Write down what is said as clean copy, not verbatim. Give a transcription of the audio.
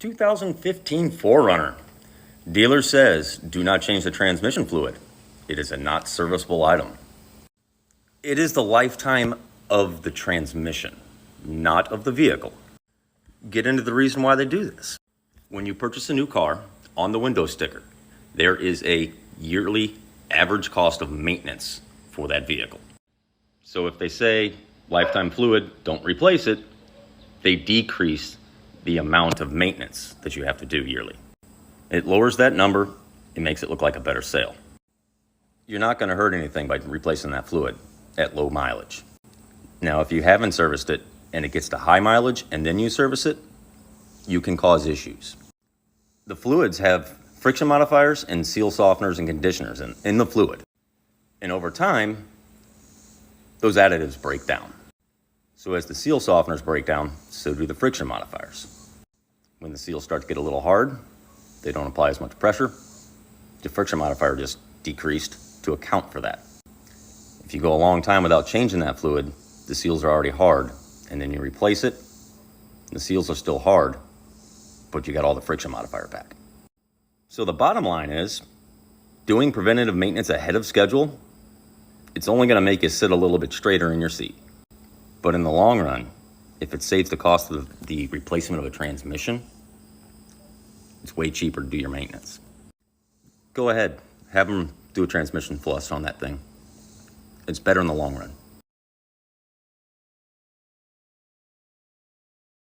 2015 4Runner. Dealer says, do not change the transmission fluid. It is a not serviceable item. It is the lifetime of the transmission, not of the vehicle. Get into the reason why they do this. When you purchase a new car, on the window sticker, there is a yearly average cost of maintenance for that vehicle. So if they say lifetime fluid, don't replace it, they decrease the amount of maintenance that you have to do yearly. It lowers that number, it makes it look like a better sale. You're not going to hurt anything by replacing that fluid at low mileage. Now, if you haven't serviced it and it gets to high mileage and then you service it, you can cause issues. The fluids have friction modifiers and seal softeners and conditioners in the fluid. And over time, those additives break down. So as the seal softeners break down, so do the friction modifiers. When the seals start to get a little hard, they don't apply as much pressure. The friction modifier just decreased to account for that. If you go a long time without changing that fluid, the seals are already hard, and then you replace it, the seals are still hard, but you got all the friction modifier back. So the bottom line is, doing preventative maintenance ahead of schedule, it's only going to make you sit a little bit straighter in your seat. But in the long run, if it saves the cost of the replacement of a transmission, it's way cheaper to do your maintenance. Go ahead, have them do a transmission flush on that thing. It's better in the long run.